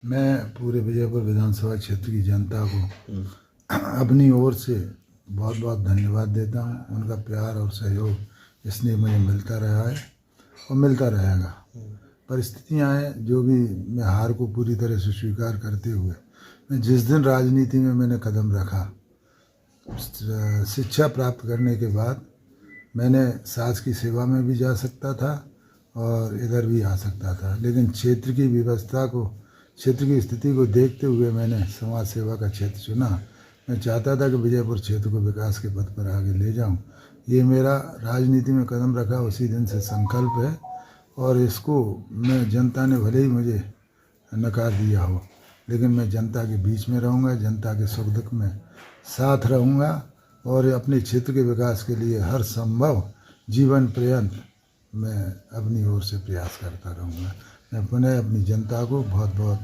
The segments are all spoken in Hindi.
मैं पूरे विजयपुर विधानसभा क्षेत्र की जनता को अपनी ओर से बहुत बहुत धन्यवाद देता हूँ। उनका प्यार और सहयोग इसलिए मुझे मिलता रहा है और मिलता रहेगा। परिस्थितियाँ हैं जो भी, मैं हार को पूरी तरह से स्वीकार करते हुए मैं जिस दिन राजनीति में मैंने कदम रखा, शिक्षा प्राप्त करने के बाद मैंने सास की सेवा में भी जा सकता था और इधर भी आ सकता था, लेकिन क्षेत्र की व्यवस्था को, क्षेत्र की स्थिति को देखते हुए मैंने समाज सेवा का क्षेत्र चुना। मैं चाहता था कि विजयपुर क्षेत्र को विकास के पथ पर आगे ले जाऊं। ये मेरा राजनीति में कदम रखा उसी दिन से संकल्प है और इसको मैं, जनता ने भले ही मुझे नकार दिया हो, लेकिन मैं जनता के बीच में रहूँगा, जनता के सुख दुख में साथ रहूँगा और अपने क्षेत्र के विकास के लिए हर संभव जीवन पर्यंत मैं अपनी ओर से प्रयास करता रहूँगा। मैं पुनः अपनी जनता को बहुत बहुत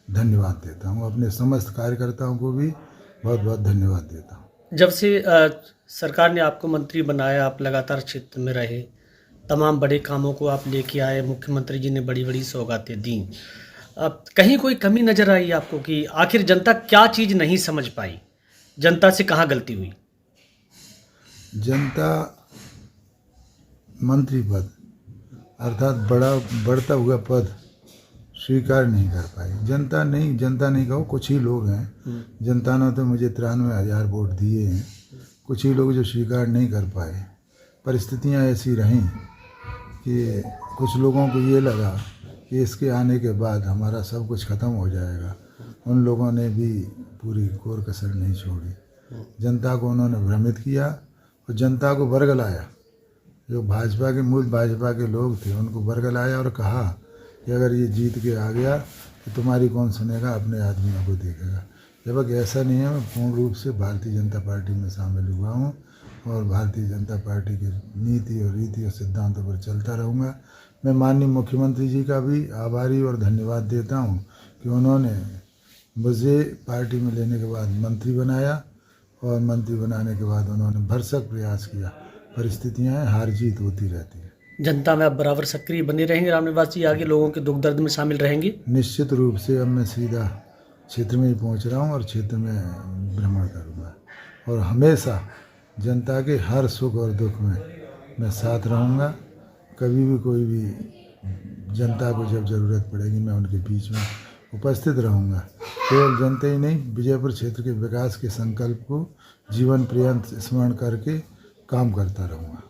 धन्यवाद देता हूँ, अपने समस्त कार्यकर्ताओं को भी बहुत बहुत धन्यवाद देता हूँ। जब से सरकार ने आपको मंत्री बनाया, आप लगातार क्षेत्र में रहे, तमाम बड़े कामों को आप लेके आए, मुख्यमंत्री जी ने बड़ी बड़ी सौगातें दी। अब कहीं कोई कमी नज़र आई आपको कि आखिर जनता क्या चीज़ नहीं समझ पाई, जनता से कहाँ गलती हुई? जनता मंत्री पद अर्थात बढ़ता हुआ पद स्वीकार नहीं कर पाई। जनता नहीं कहो, कुछ ही लोग हैं। जनता ने तो मुझे 93,000 वोट दिए हैं, कुछ ही लोग जो स्वीकार नहीं कर पाए। परिस्थितियां ऐसी रहीं कि कुछ लोगों को ये लगा कि इसके आने के बाद हमारा सब कुछ ख़त्म हो जाएगा। उन लोगों ने भी पूरी कोर कसर नहीं छोड़ी। जनता को उन्होंने भ्रमित किया और जनता को बरगलाया। जो भाजपा के लोग थे उनको बरगलाया और कहा कि अगर ये जीत के आ गया तो तुम्हारी कौन सुनेगा, अपने आदमियों को देखेगा। जबकि ऐसा नहीं है। मैं पूर्ण रूप से भारतीय जनता पार्टी में शामिल हुआ हूँ और भारतीय जनता पार्टी की नीति और रीति और सिद्धांतों पर चलता रहूँगा। मैं माननीय मुख्यमंत्री जी का भी आभारी और धन्यवाद देता हूँ कि उन्होंने मुझे पार्टी में लेने के बाद मंत्री बनाया और मंत्री बनाने के बाद उन्होंने भरसक प्रयास किया। परिस्थितियाँ हैं, हार जीत होती रहती है। जनता में आप बराबर सक्रिय बने रहेंगे रामनिवास जी, आगे लोगों के दुख दर्द में शामिल रहेंगे? निश्चित रूप से अब मैं सीधा क्षेत्र में ही पहुंच रहा हूं और क्षेत्र में भ्रमण करूंगा और हमेशा जनता के हर सुख और दुख में मैं साथ रहूंगा। कभी भी कोई भी जनता को जब ज़रूरत पड़ेगी मैं उनके बीच में उपस्थित रहूंगा। केवल जनता ही नहीं, विजयपुर क्षेत्र के विकास के संकल्प को जीवन पर्यंत स्मरण करके काम करता रहूँगा।